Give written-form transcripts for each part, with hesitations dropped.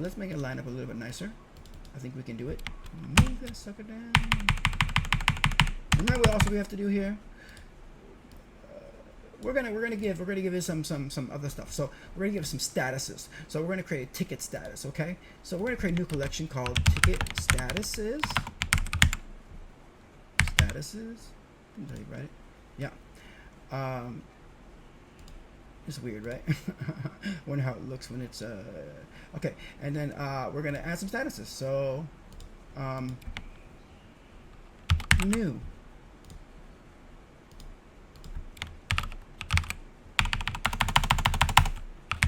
let's make it line up a little bit nicer. I think we can do it. Move that sucker down. Remember what else we have to do here? We're gonna give it some other stuff. So we're gonna give it some statuses. So we're gonna create a ticket status. Okay. So we're gonna create a new collection called ticket statuses. Statuses. Did I write it? Yeah. It's weird, right? Wonder how it looks when it's okay. And then we're gonna add some statuses. So new.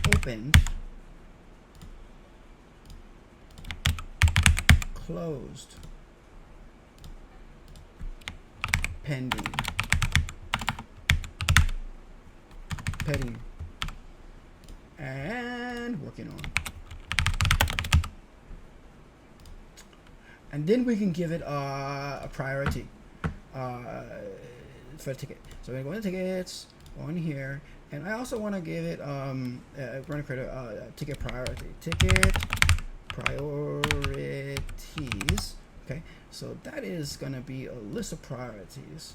Opened. Closed. Pending. Pending. And working on. And then we can give it a priority for the ticket. So we're going to go into tickets, go in here, and I also want to give it we're going to create a ticket priority. Ticket priorities. Okay, so that is going to be a list of priorities,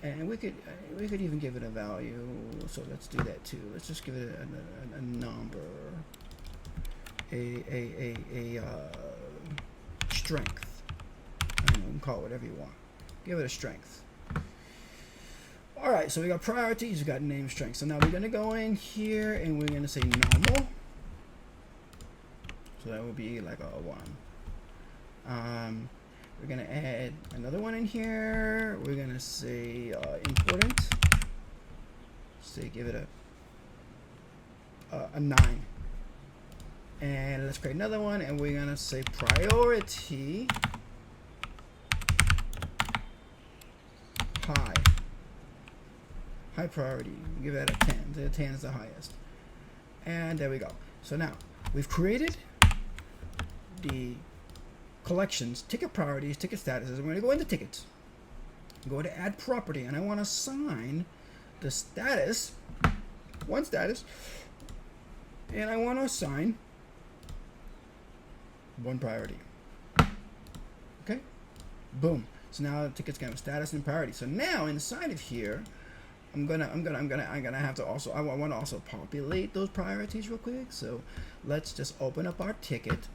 and we could even give it a value. So let's do that too. Let's just give it a number, a strength. I don't know, you can call it whatever you want. Give it a strength. All right, so we got priorities, we got name strength. So now we're gonna go in here and we're gonna say normal. So that would be like a 1. We're gonna add another one in here. We're gonna say important. Say give it a 9. And let's create another one, and we're gonna say priority high. High priority. Give that a 10. The 10 is the highest. And there we go. So now we've created the collections, ticket priorities, ticket statuses. We're going to go into tickets. Go to add property, and I want to assign the status, one status, and I want to assign one priority. Okay? Boom. So now the ticket's gonna have status and priority. So now inside of here, I'm gonna have to also I want to also populate those priorities real quick. So let's just open up our ticket.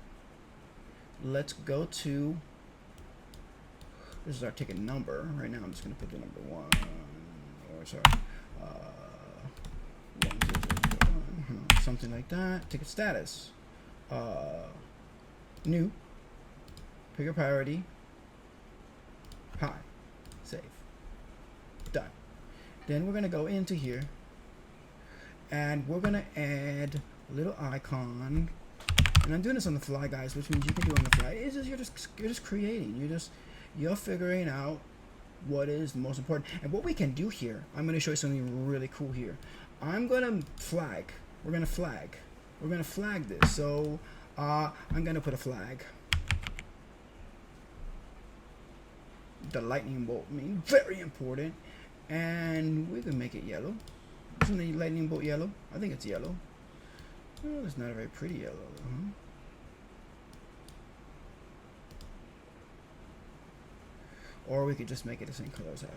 Let's go to, this is our ticket number. Right now I'm just gonna put the number 1, or sorry, 1, something like that. Ticket status, new, pick a priority, high, save, done. Then we're gonna go into here and we're gonna add a little icon, and I'm doing this on the fly, guys, which means you can do it on the fly. It's just you're just creating, you're figuring out what is the most important. And what we can do here, I'm gonna show you something really cool here. I'm gonna flag, we're gonna flag this. So I'm gonna put a flag. The lightning bolt mean very important, and we can make it yellow. Isn't the lightning bolt yellow? I think it's yellow. Well, it's not a very pretty yellow. Or we could just make it the same color as our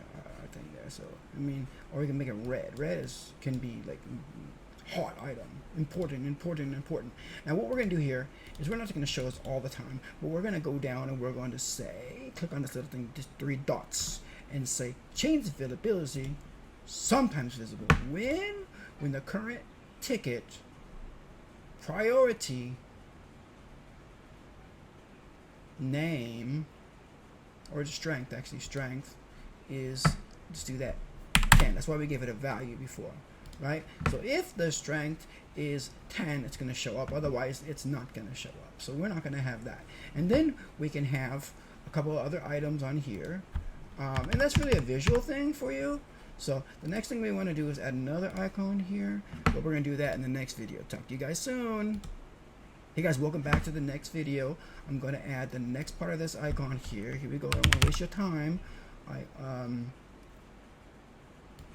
thing there. So I mean, or we can make it red. Red can be like hot item, important. Now what we're going to do here is we're not going to show us all the time, but we're going to go down and we're going to say, click on this little thing, just 3 dots, and say change availability, sometimes visible, when the current ticket priority name, or strength, actually strength is, just do that 10. That's why we gave it a value before. Right? So if the strength is 10, it's going to show up. Otherwise, it's not going to show up. So we're not going to have that. And then we can have a couple of other items on here. And that's really a visual thing for you. So the next thing we want to do is add another icon here. But we're going to do that in the next video. Talk to you guys soon. Hey guys, welcome back to the next video. I'm going to add the next part of this icon here. Here we go. I don't want to waste your time.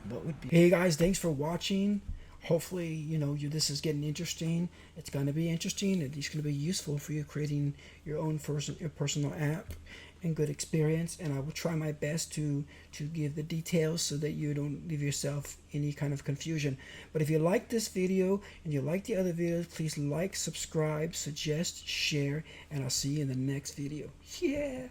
What would be, hey guys, thanks for watching. hopefully, this is getting interesting. It's going to be interesting. It's going to be useful for you creating your own your personal app and good experience. And I will try my best to give the details so that you don't leave yourself any kind of confusion. But if you like this video and you like the other videos, please like, subscribe, suggest, share, and I'll see you in the next video. Yeah.